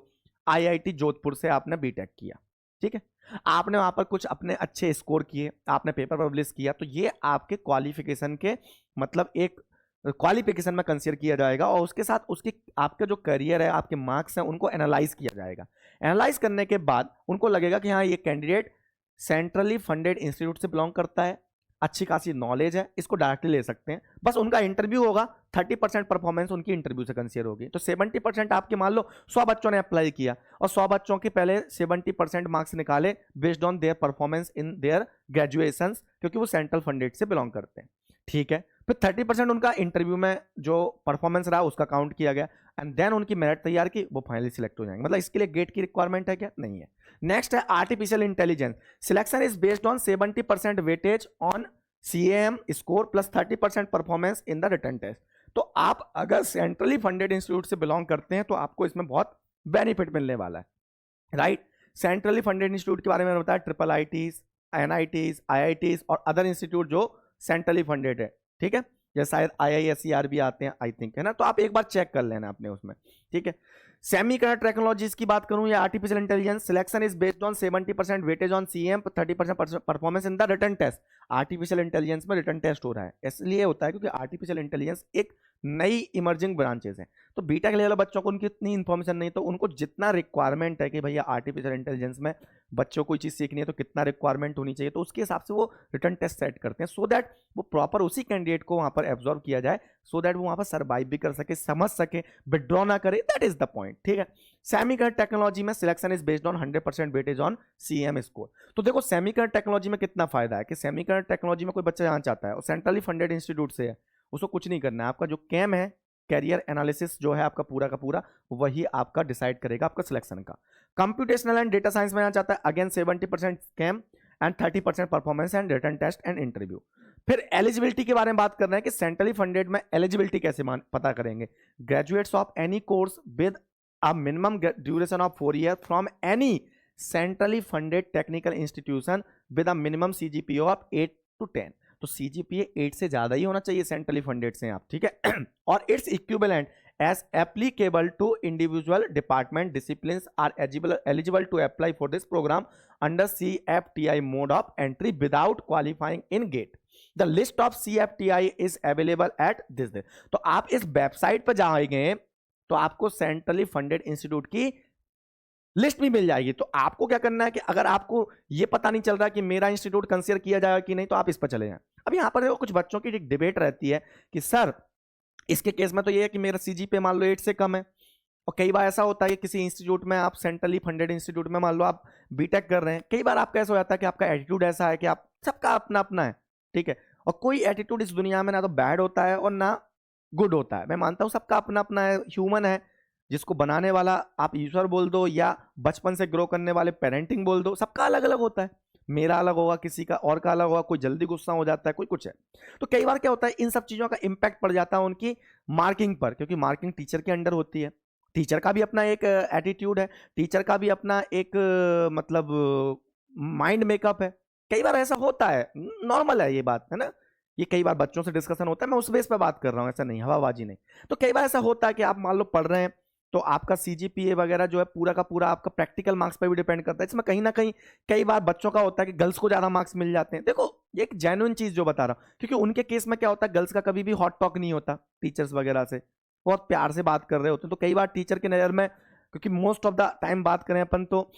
IIT Jodhpur से आपने बीटेक किया, ठीक है, आपने वहां पर कुछ अपने अच्छे स्कोर किए, आपने पेपर पब्लिश किया, तो ये आपके क्वालिफिकेशन के मतलब एक क्वालिफिकेशन में कंसीडर किया जाएगा, और उसके साथ उसकी आपका जो करियर है, आपके मार्क्स हैं, उनको एनालाइज किया जाएगा। एनालाइज करने के बाद उनको लगेगा कि हाँ ये कैंडिडेट सेंट्रली फंडेड इंस्टीट्यूट से बिलोंग करता है, अच्छी खासी नॉलेज है, इसको डायरेक्टली ले सकते हैं। बस उनका इंटरव्यू होगा, 30% परफॉर्मेंस उनकी इंटरव्यू से कंसीडर होगी। तो 70% आपके मान लो 100 बच्चों ने अप्लाई किया और 100 बच्चों के पहले 70% मार्क्स निकाले based on their performance in their graduation, क्योंकि वो सेंट्रल फंडेड से बिलोंग करते हैं, ठीक है। फिर 30% उनका इंटरव्यू में जो परफॉर्मेंस रहा उसका काउंट किया गया, एंड देन उनकी मेरिट तैयार की, वो फाइनली सिलेक्ट हो जाएंगे। मतलब इसके लिए गेट की रिक्वायरमेंट है क्या? नहीं है। नेक्स्ट है artificial intelligence. Selection is based on 70% weightage on CAM score plus 30% performance in the written test. तो आप अगर सेंट्रली फंडेड इंस्टीट्यूट से बिलोंग करते हैं तो आपको इसमें बहुत बेनिफिट मिलने वाला है, राइट। सेंट्रली फंडेड इंस्टीट्यूट के बारे में बताया, ट्रिपल आईटीज, एनआईटीज, आईआईटीज और अदर इंस्टीट्यूट जो सेंट्रली फंडेड है, ठीक है, जैसे शायद IISER भी आते हैं आई थिंक, है ना, तो आप एक बार चेक कर लेना अपने उसमें, ठीक है। सेमीकंडक्टर टेक्नोलॉजीज की बात करूं या artificial intelligence, selection is based on 70% weightage on CM, 30% performance in the written test. Artificial intelligence में रिटन टेस्ट हो रहा है, इसलिए होता है क्योंकि आर्टिफिशियल इंटेलिजेंस एक नई इमर्जिंग ब्रांचेस है, तो बीटेक लेवल बच्चों को उनकी इतनी इन्फॉर्मेशन नहीं, तो उनको जितना रिक्वायरमेंट है कि भैया आर्टिफिशियल इंटेलिजेंस में बच्चों को कोई चीज़ सीखनी है तो कितना रिक्वायरमेंट होनी चाहिए, तो उसके हिसाब से वो रिटन टेस्ट सेट करते हैं, सो दैट वो प्रॉपर उसी कैंडिडेट को वहां पर एब्जॉर्व किया जाए, सो दैट वो वहां पर सर्वाइव भी कर सके, समझ सके, विड्रॉ ना करे, दैट इज द पॉइंट, ठीक है। सेमीकंडक्टर टेक्नोलॉजी में selection is based on 100% weightage on CM score. तो देखो सेमीकंडक्टर टेक्नोलॉजी में कितना फायदा है कि सेमीकंडक्टर टेक्नोलॉजी में कोई बच्चा जाना चाहता है और सेंट्रली फंडेड इंस्टीट्यूट से है, उसको कुछ नहीं करना है, आपका जो कैम है, कैरियर एनालिसिस जो है आपका पूरा का पूरा, वही आपका डिसाइड करेगा आपका सिलेक्शन का। कंप्यूटेशनल एंड डेटा साइंस में जाना चाहता है, again 70% CAM and 30% performance and written test and interview. फिर एलिजिबिलिटी के बारे में बात कर रहे हैं कि सेंट्रली फंडेड में एलिजिबिलिटी कैसे पता करेंगे। Graduates of any course with a minimum duration of 4 year from any centrally funded technical institution with a minimum CGPA of 8 to 10। तो CGPA 8 से ज्यादा ही होना चाहिए सेंट्रली फंडेड से आप, ठीक है। और its equivalent as applicable to individual department disciplines are eligible to apply for this program under CFTI mode of entry without qualifying in GATE. The list of CFTI is available at this day. तो आप इस website पर जाएंगे तो आपको centrally funded institute की list भी मिल जाएगी। तो आपको क्या करना है कि अगर आपको ये पता नहीं चल रहा कि मेरा इंस्टीट्यूट कंसीडर किया जाएगा कि नहीं, तो आप इस पर चले जाएं। अब यहाँ पर कुछ बच्चों की एक डिबेट रहती है कि सर इसके केस में तो ये है कि मेरा CGPA मान लो 8 से कम है, और कई बार ऐसा होता है कि किसी इंस्टीट्यूट में आप सेंट्रली फंडेड इंस्टीट्यूट में मान लो आप बीटेक कर रहे हैं, कई बार आपका ऐसा हो जाता है कि आपका एटीट्यूड ऐसा है कि आप सबका अपना अपना है, ठीक है, और कोई एटीट्यूड इस दुनिया में ना तो बैड होता है और ना गुड होता है, मैं मानता हूं सबका अपना अपना है, ह्यूमन है, जिसको बनाने वाला आप ईश्वर बोल दो या बचपन से ग्रो करने वाले पेरेंटिंग बोल दो, सबका अलग अलग होता है, मेरा अलग होगा, किसी का और का अलग होगा, कोई जल्दी गुस्सा हो जाता है, कोई कुछ है। तो कई बार क्या होता है इन सब चीजों का इंपैक्ट पड़ जाता है उनकी मार्किंग पर, क्योंकि मार्किंग टीचर के अंडर होती है, टीचर का भी अपना एक एटीट्यूड है, टीचर का भी अपना एक मतलब माइंड मेकअप है, कई बार ऐसा होता है, नॉर्मल है ये बात, है ना, ये कई बार बच्चों से डिस्कशन होता है, मैं उस बेस पे बात कर रहा हूँ, ऐसा नहीं हवाबाजी नहीं। तो कई बार ऐसा होता है कि आप मान लो पढ़ रहे हैं तो आपका CGPA वगैरह जो है पूरा का पूरा आपका प्रैक्टिकल मार्क्स पे भी डिपेंड करता है, इसमें कहीं ना कहीं कई बार बच्चों का होता है कि गर्ल्स को ज्यादा मार्क्स मिल जाते हैं। देखो ये एक जेन्युइन चीज जो बता रहा हूँ, क्योंकि उनके केस में क्या होता है गर्ल्स का कभी भी हॉट टॉक नहीं होता टीचर्स वगैरह से, बहुत प्यार से बात कर रहे होते हैं, तो कई बार टीचर की नजर में क्योंकि मोस्ट ऑफ द टाइम बात करें अपन तो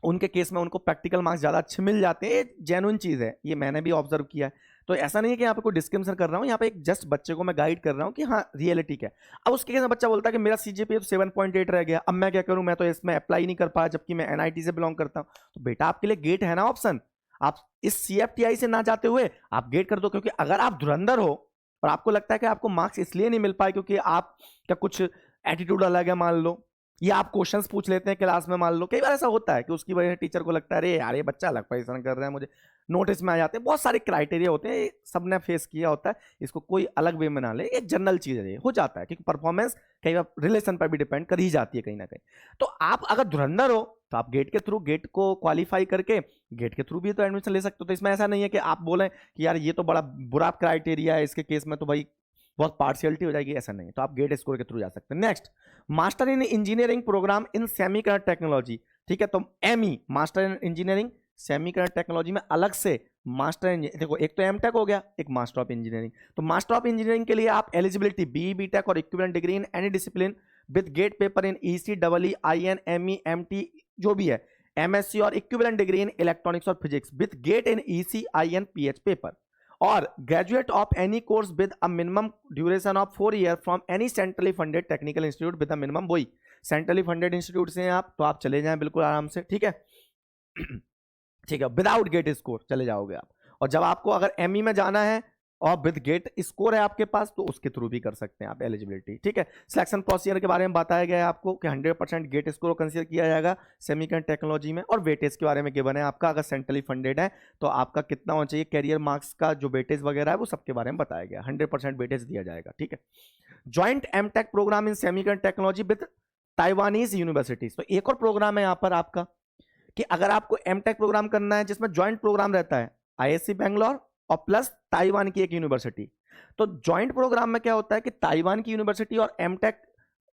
उनके केस में उनको प्रैक्टिकल मार्क्स ज्यादा अच्छे मिल जाते हैं, ये जेन्युइन चीज है, ये मैंने भी ऑब्जर्व किया है। तो ऐसा नहीं है कि यहाँ पे कोई डिस्क्रिमिनेशन कर रहा हूँ, यहाँ पे एक जस्ट बच्चे को मैं गाइड कर रहा हूँ कि हाँ रियलिटी क्या है। अब उसके केस में बच्चा बोलता है कि मेरा सीजीपीए तो 7.8 रह गया, अब मैं क्या करूँ, मैं तो इसमें अप्लाई नहीं कर पाया जबकि मैं एनआईटी से बिलोंग करता हूँ। तो बेटा आपके लिए गेट है ना ऑप्शन, आप इस सीएफटीआई से ना जाते हुए आप गेट कर दो। क्योंकि अगर आप धुरंधर हो और आपको लगता है कि आपको मार्क्स इसलिए नहीं मिल पाए क्योंकि आप क्या कुछ एटीट्यूड अलग है मान लो, या आप क्वेश्चंस पूछ लेते हैं क्लास में मान लो, कई बार ऐसा होता है कि उसकी वजह से टीचर को लगता है अरे यार ये बच्चा अलग परेशान कर रहा है, मुझे नोटिस में आ जाते हैं। बहुत सारे क्राइटेरिया होते हैं, सबने फेस किया होता है, इसको कोई अलग वे में ना ले, एक जनरल चीज है, ये हो जाता है क्योंकि परफॉर्मेंस कई बार रिलेशन पर भी डिपेंड कर ही जाती है कहीं ना कहीं। तो आप अगर धुरंधर हो तो आप गेट के थ्रू, गेट को क्वालिफाई करके गेट के थ्रू भी तो एडमिशन ले सकते हो। तो इसमें ऐसा नहीं है कि आप बोलें कि यार ये तो बड़ा बुरा क्राइटेरिया है, इसके केस में तो भाई बहुत पार्शियलिटी हो जाएगी, ऐसा नहीं है। तो आप गेट स्कोर के थ्रू जा सकते हैं। Next, master in engineering programme in semiconductor technology, ठीक है। तो ME master in engineering semiconductor technology में अलग से मास्टर देखो, एक तो एमटेक हो गया, एक मास्टर ऑफ इंजीनियरिंग। तो मास्टर ऑफ इंजीनियरिंग के लिए आप एलिजिबिलिटी बी बीटेक और equivalent degree in any discipline with GATE paper in EC double IN ME MT जो भी है, एमएससी और इक्विवेलेंट डिग्री इन इलेक्ट्रॉनिक्स और physics with GATE in EC IN PH paper, और graduate of any course with a minimum duration of 4 year from any centrally funded technical institute with a minimum, वही centrally funded institute से हैं आप तो आप चले जाएं बिल्कुल आराम से, ठीक है। ठीक है, विदाउट गेट स्कोर चले जाओगे आप। और जब आपको अगर एमई में जाना है और विद गेट स्कोर है आपके पास तो उसके थ्रू भी कर सकते हैं आप एलिजिबिलिटी, ठीक है। सिलेक्शन प्रोसीजर के बारे में बताया गया है आपको कि 100% गेट स्कोर को कंसीडर किया जाएगा सेमीकंडक्टर टेक्नोलॉजी में, और वेटेज के बारे में गिवन है आपका, अगर सेंट्रली फंडेड है तो आपका कितना होना चाहिए, कैरियर मार्क्स का जो वेटेज वगैरह है वो सबके बारे में बताया गया, 100% वेटेज दिया जाएगा, ठीक है। Joint MTech programme in semiconductor technology with Taiwanese universities, तो एक और प्रोग्राम है यहाँ पर आपका कि अगर आपको एमटेक प्रोग्राम करना है जिसमें ज्वाइंट प्रोग्राम रहता है आईएससी बैंगलोर और प्लस ताइवान की एक यूनिवर्सिटी। तो ज्वाइंट प्रोग्राम में क्या होता है कि ताइवान की यूनिवर्सिटी और एमटेक,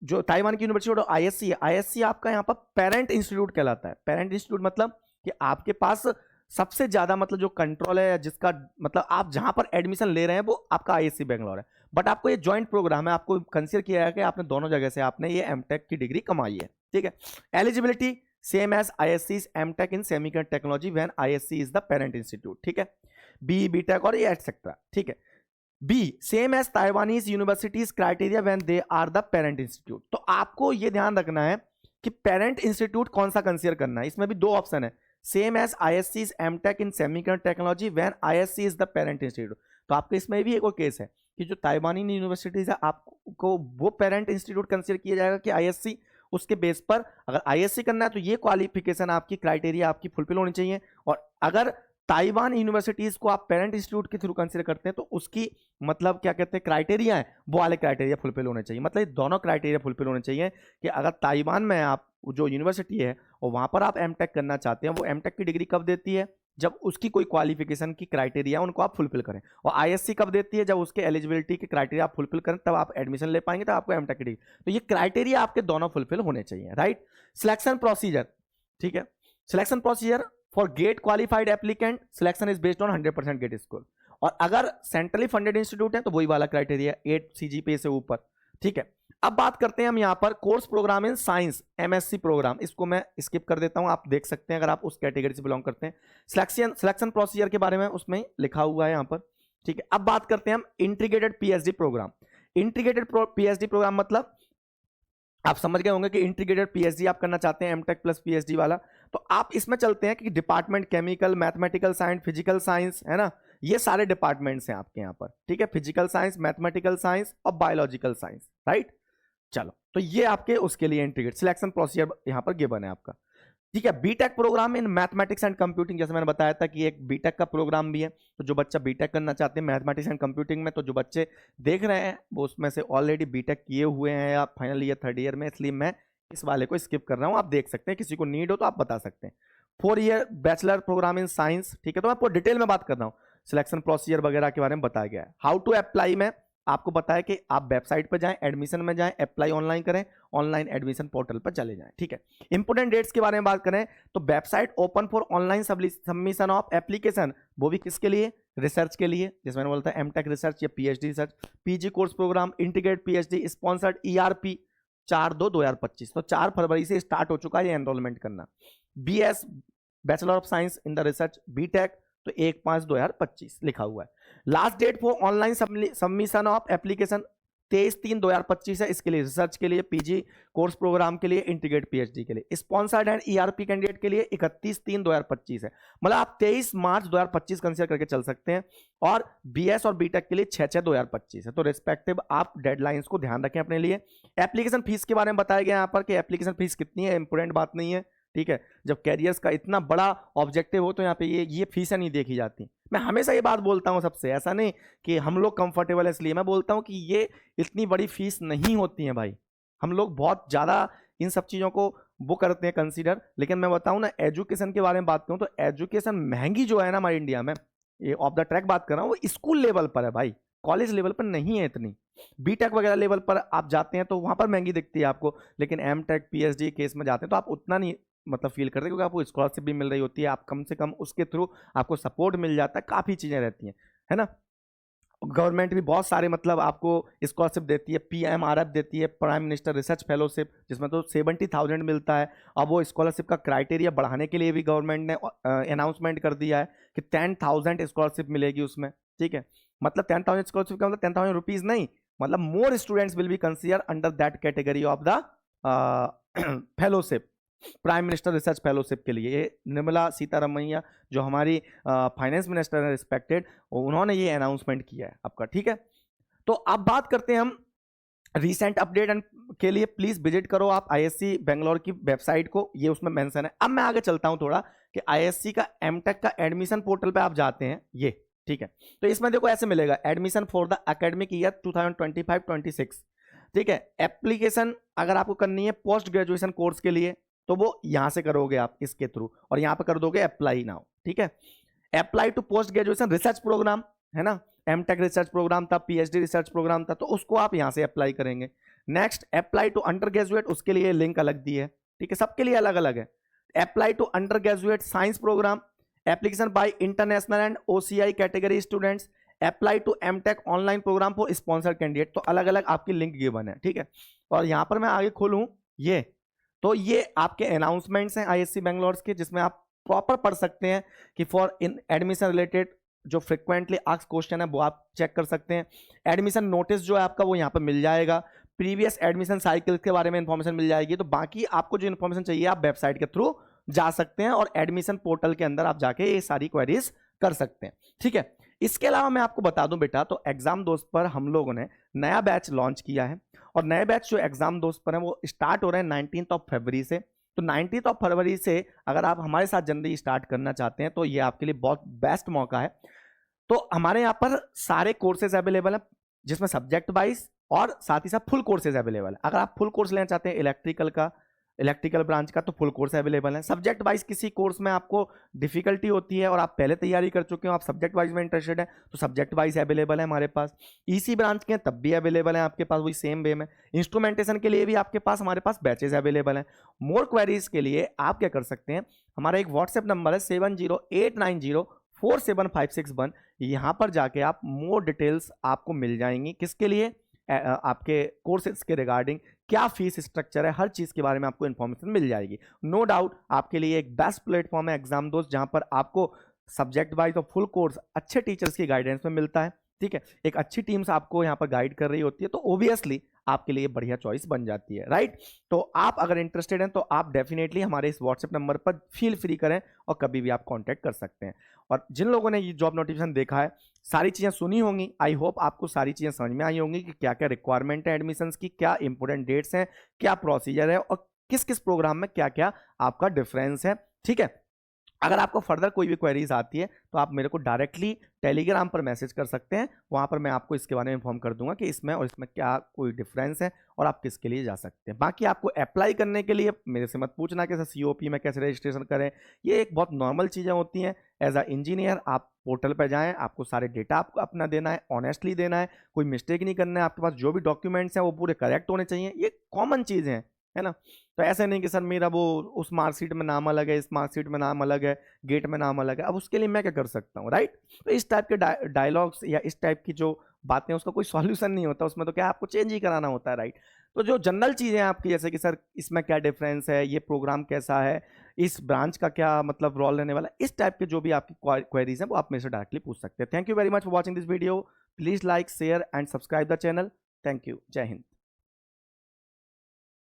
जो ताइवान की यूनिवर्सिटी और आईएससी है, आईएससी आपका यहाँ पर पेरेंट इंस्टीट्यूट कहलाता है। पेरेंट इंस्टीट्यूट मतलब कि आपके पास सबसे ज्यादा मतलब जो कंट्रोल है, जिसका मतलब आप जहां पर एडमिशन ले रहे हैं वो आपका आईएससी बैंगलोर है। बट आपको ये ज्वाइंट प्रोग्राम है, आपको कंसीडर किया है कि आपने दोनों जगह से आपने ये एमटेक की डिग्री कमाई है, ठीक है। Eligibility same as ISC MTech in semiconductor technology when ISC is the parent institute, ठीक है। बी बीटेक और ये एटसेट्रा, ठीक है। B same as Taiwanese universities criteria when they are the parent institute. तो आपको ये ध्यान रखना है कि पेरेंट इंस्टीट्यूट कौन सा कंसीडर करना है। इसमें भी दो ऑप्शन है, same as ISC MTech in semiconductor technology when ISC is the parent institute. तो आपके इसमें भी एक और केस है कि जो ताइवानी यूनिवर्सिटीज है आपको वो पेरेंट इंस्टीट्यूट कंसीडर किया जाएगा कि आईएससी, उसके बेस पर अगर आईएससी करना है तो ये क्वालिफिकेशन आपकी क्राइटेरिया आपकी फुलफिल होनी चाहिए। और अगर ताइवान यूनिवर्सिटीज को आप पेरेंट इंस्टीट्यूट के थ्रू कंसीडर करते हैं तो उसकी मतलब क्या कहते हैं क्राइटेरिया है, वो वाले क्राइटेरिया फुलफिल होने चाहिए। मतलब ये दोनों क्राइटेरिया फुलफिल होने चाहिए कि अगर ताइवान में आप जो यूनिवर्सिटी है और वहां पर आप एमटेक करना चाहते हैं, वो एमटेक की डिग्री कब देती है, जब उसकी कोई क्वालिफिकेशन की क्राइटेरिया उनको आप फुलफिल करें। और आईएससी कब देती है, जब उसके एलिजिबिलिटी के क्राइटेरिया आप फुलफिल करें तब आप एडमिशन ले पाएंगे, तब आपको एमटेक की डिग्री। तो ये क्राइटेरिया आपके दोनों फुलफिल होने चाहिए, राइट। सिलेक्शन प्रोसीजर, ठीक है। Selection procedure for GATE qualified applicant selection is based on 100% GATE score. और अगर सेंट्रली फंडेड इंस्टीट्यूट है तो वही वाला क्राइटेरिया 8 सीजीपीए से ऊपर, ठीक है। अब बात करते हैं हम यहाँ पर course programme in science MSc programme, इसको मैं स्किप कर देता हूं, आप देख सकते हैं अगर आप उस कैटेगरी से बिलोंग करते हैं। सिलेक्शन प्रोसीजर के बारे में उसमें लिखा हुआ है यहाँ पर, ठीक है। अब बात करते हैं हम integrated PhD programme. Integrated PhD programme मतलब आप समझ गए होंगे कि इंटीग्रेटेड पीएचडी आप करना चाहते हैं एमटेक प्लस पीएचडी वाला, तो आप इसमें चलते हैं कि department chemical, mathematical science, physical science, है ना, ये सारे डिपार्टमेंट्स हैं आपके यहाँ पर, ठीक है। फिजिकल साइंस, मैथमेटिकल साइंस और बायोलॉजिकल साइंस, राइट। चलो, तो ये आपके उसके लिए इंटीग्रेट सिलेक्शन प्रोसीजर यहाँ पर गिवन है आपका, ठीक है। BTech programme in mathematics and computing, जैसे मैंने बताया था कि एक बीटेक का प्रोग्राम भी है, तो जो बच्चा बीटेक करना चाहते हैं मैथमेटिक्स एंड कंप्यूटिंग में, तो जो बच्चे देख रहे हैं वो उसमें से ऑलरेडी बीटेक किए हुए हैं या फाइनल ईयर, थर्ड ईयर में, इसलिए मैं इस वाले को स्किप कर रहा हूँ। आप देख सकते हैं, किसी को नीड हो तो आप बता सकते हैं। 4 year bachelor programme in science, ठीक है। तो मैं आपको डिटेल में बात कर रहा हूँ, सिलेक्शन प्रोसीजर वगैरह के बारे में बताया गया है। हाउ टू अप्लाई में आपको बताया कि आप वेबसाइट पर जाएं, एडमिशन में जाएं, अप्लाई ऑनलाइन करें, ऑनलाइन एडमिशन पोर्टल पर चले जाएं, ठीक है। इंपोर्टेंट डेट्स के बारे में बात करें तो website open for online submission of application, वो भी किसके लिए, रिसर्च के लिए, जैसे मैंने बोलता है एमटेक रिसर्च या PhD research, PG course programme, integrated PhD, sponsored ERP, 4/2/2025, तो 4 फरवरी से स्टार्ट हो चुका है ये एनरोलमेंट करना। BS bachelor of science in the research BTech तो 1/5/2025 लिखा हुआ है। Last date for online submission of application 23/3/2025 है, इसके लिए रिसर्च के लिए, पीजी कोर्स प्रोग्राम के लिए, इंटीग्रेट पीएचडी के लिए। स्पॉन्सर्ड एंड ईआरपी कैंडिडेट के लिए 31/3/2025 है, मतलब आप 23 मार्च 2025 कंसीडर करके चल सकते हैं। और बीएस और बीटेक के लिए 6/6/2025 है, तो रिस्पेक्टिव आप डेडलाइंस को ध्यान रखें अपने लिए। एप्लीकेशन फीस के बारे में बताया गया यहाँ पर कि एप्लीकेशन फीस कितनी है, इंपोर्टेंट बात नहीं है, ठीक है। जब कैरियर्स का इतना बड़ा ऑब्जेक्टिव हो तो यहाँ पे ये फीसें नहीं देखी जाती। मैं हमेशा ये बात बोलता हूँ सबसे, ऐसा नहीं कि हम लोग कंफर्टेबल है इसलिए मैं बोलता हूँ कि ये इतनी बड़ी फीस नहीं होती है भाई। हम लोग बहुत ज़्यादा इन सब चीज़ों को वो करते हैं कंसीडर, लेकिन मैं बताऊँ ना एजुकेशन के बारे में बात करूँ तो एजुकेशन महंगी जो है ना हमारे इंडिया में, ये ऑफ द ट्रैक बात कर रहा हूँ, वो स्कूल लेवल पर है भाई, कॉलेज लेवल पर नहीं है इतनी। बीटेक वगैरह लेवल पर आप जाते हैं तो वहाँ पर महंगी दिखती है आपको, लेकिन एमटेक पीएचडी केस में जाते हैं तो आप उतना नहीं मतलब फील करते, क्योंकि आपको स्कॉलरशिप भी मिल रही होती है, आप कम से कम उसके थ्रू आपको सपोर्ट मिल जाता है, काफ़ी चीज़ें रहती हैं, है ना। गवर्नमेंट भी बहुत सारे मतलब आपको स्कॉलरशिप देती है, PMRF देती है, प्राइम मिनिस्टर रिसर्च फेलोशिप, जिसमें तो 70,000 मिलता है। अब वो स्कॉलरशिप का क्राइटेरिया बढ़ाने के लिए भी गवर्नमेंट ने अनाउंसमेंट कर दिया है कि 10,000 स्कॉलरशिप मिलेगी उसमें, ठीक है। मतलब 10,000 स्कॉलरशिप का मतलब 10,000 रुपीज़ नहीं, मतलब more students will be consider under that category of the fellowship, prime minister research fellowship के लिए। ये निर्मला सीतारमैया जो हमारी फाइनेंस मिनिस्टर है रिस्पेक्टेड, उन्होंने ये अनाउंसमेंट किया है आपका, ठीक है। तो अब बात करते हैं हम रीसेंट अपडेट के लिए प्लीज विजिट करो आप आईएससी बेंगलोर की वेबसाइट को, ये उसमें मेंशन है। अब मैं आगे चलता हूं थोड़ा कि आईएससी का एमटेक का एडमिशन पोर्टल पे आप जाते हैं, ये ठीक है। तो इसमें देखो ऐसे मिलेगा admission for the academic year 2025-26, ठीक है। एप्लीकेशन अगर आपको करनी है पोस्ट ग्रेजुएशन कोर्स के लिए तो वो यहां से करोगे आप इसके थ्रू, और यहां पर कर दोगे अप्लाई नाउ, ठीक है। Apply to post graduation research programme है ना, एमटेक रिसर्च प्रोग्राम था, पीएचडी रिसर्च प्रोग्राम था, तो उसको आप यहां से अप्लाई करेंगे। Next apply to undergraduate, उसके लिए लिंक अलग दी है, ठीक है, सबके लिए अलग अलग है। Apply to undergraduate science programme, application by international and OCI category students, apply to MTech online programme for sponsor candidate, तो अलग अलग आपकी लिंक गिवन है, ठीक है। और यहां पर मैं आगे खोलूं ये, तो ये आपके अनाउंसमेंट्स हैं आईएससी बेंगलोर के, जिसमें आप प्रॉपर पढ़ सकते हैं कि फॉर इन एडमिशन रिलेटेड जो फ्रिक्वेंटली आस्क्ड क्वेश्चन है वो आप चेक कर सकते हैं। एडमिशन नोटिस जो है आपका वो यहाँ पर मिल जाएगा, प्रीवियस एडमिशन साइकिल के बारे में इंफॉर्मेशन मिल जाएगी। तो बाकी आपको जो इन्फॉर्मेशन चाहिए आप वेबसाइट के थ्रू जा सकते हैं और एडमिशन पोर्टल के अंदर आप जाके ये सारी क्वेरीज कर सकते हैं, ठीक है। इसके अलावा मैं आपको बता दूं बेटा, तो एग्जाम दोस्त पर हम लोगों ने नया बैच लॉन्च किया है, और नए बैच जो एग्जाम दोस्त पर है वो स्टार्ट हो रहे हैं 19 फरवरी से। तो 19 फरवरी से अगर आप हमारे साथ जल्दी स्टार्ट करना चाहते हैं तो ये आपके लिए बहुत बेस्ट मौका है। तो हमारे यहाँ पर सारे कोर्सेज अवेलेबल हैं, जिसमें सब्जेक्ट वाइज और साथ ही साथ फुल कोर्सेज अवेलेबल है। अगर आप फुल कोर्स लेना चाहते हैं इलेक्ट्रिकल ब्रांच का, तो फुल कोर्स अवेलेबल है। सब्जेक्ट वाइज किसी कोर्स में आपको डिफिकल्टी होती है और आप पहले तैयारी कर चुके हो, आप सब्जेक्ट वाइज में इंटरेस्टेड है, तो सब्जेक्ट वाइज अवेलेबल है हमारे पास। ईसी ब्रांच के तब भी अवेलेबल है आपके पास, वही सेम वे में। इंस्ट्रूमेंटेशन के लिए भी आपके पास हमारे पास बैचेज अवेलेबल हैं। मोर क्वेरीज के लिए आप क्या कर सकते हैं, हमारा एक व्हाट्सएप नंबर है 7089047561, यहाँ पर जाके आप मोर डिटेल्स आपको मिल जाएंगी। किसके लिए? आपके कोर्सेज के रिगार्डिंग क्या फीस स्ट्रक्चर है, हर चीज़ के बारे में आपको इन्फॉर्मेशन मिल जाएगी। नो डाउट आपके लिए एक बेस्ट प्लेटफॉर्म है एग्जाम दोस्त, जहां पर आपको सब्जेक्ट वाइज और फुल कोर्स अच्छे टीचर्स की गाइडेंस में मिलता है, ठीक है। एक अच्छी टीम्स आपको यहाँ पर गाइड कर रही होती है, तो ओबियसली आपके लिए बढ़िया चॉइस बन जाती है, राइट। तो आप अगर इंटरेस्टेड हैं तो आप डेफिनेटली हमारे इस व्हाट्सएप नंबर पर फील फ्री करें और कभी भी आप कांटेक्ट कर सकते हैं। और जिन लोगों ने ये जॉब नोटिफिकेशन देखा है, सारी चीज़ें सुनी होंगी, आई होप आपको सारी चीज़ें समझ में आई होंगी कि क्या क्या रिक्वायरमेंट है एडमिशन्स की, क्या इंपॉर्टेंट डेट्स हैं, क्या प्रोसीजर है और किस किस प्रोग्राम में क्या क्या आपका डिफरेंस है, ठीक है। अगर आपको फर्दर कोई भी क्वेरीज आती है तो आप मेरे को डायरेक्टली टेलीग्राम पर मैसेज कर सकते हैं, वहाँ पर मैं आपको इसके बारे में इन्फॉर्म कर दूंगा कि इसमें और इसमें क्या कोई डिफरेंस है और आप किसके लिए जा सकते हैं। बाकी आपको अप्लाई करने के लिए मेरे से मत पूछना कैसे COP में कैसे रजिस्ट्रेशन करें, ये एक बहुत नॉर्मल चीज़ें होती हैं। एज अ इंजीनियर आप पोर्टल पर जाएँ, आपको सारे डेटा आपको अपना देना है, ऑनेस्टली देना है, कोई मिस्टेक नहीं करना है, आपके पास जो भी डॉक्यूमेंट्स हैं वो पूरे करेक्ट होने चाहिए, ये कॉमन चीज़ें हैं, है ना। तो ऐसे नहीं कि सर मेरा वो उस मार्कशीट में नाम अलग है, इस मार्कशीट में नाम अलग है, गेट में नाम अलग है, अब उसके लिए मैं क्या कर सकता हूँ, राइट। तो इस टाइप के डायलॉग्स या इस टाइप की जो बातें, उसका कोई सॉल्यूशन नहीं होता, उसमें तो क्या आपको चेंज ही कराना होता है, राइट। तो जो जनरल चीज़ें आपकी, जैसे कि सर इसमें क्या डिफरेंस है, ये प्रोग्राम कैसा है, इस ब्रांच का क्या मतलब रोल रहने वाला है, इस टाइप के जो भी आपकी क्वेरीज हैं वो आप मेरे से डायरेक्टली पूछ सकते हैं। Thank you very much for watching this video. Please like, share and subscribe the channel. Thank you. जय हिंद।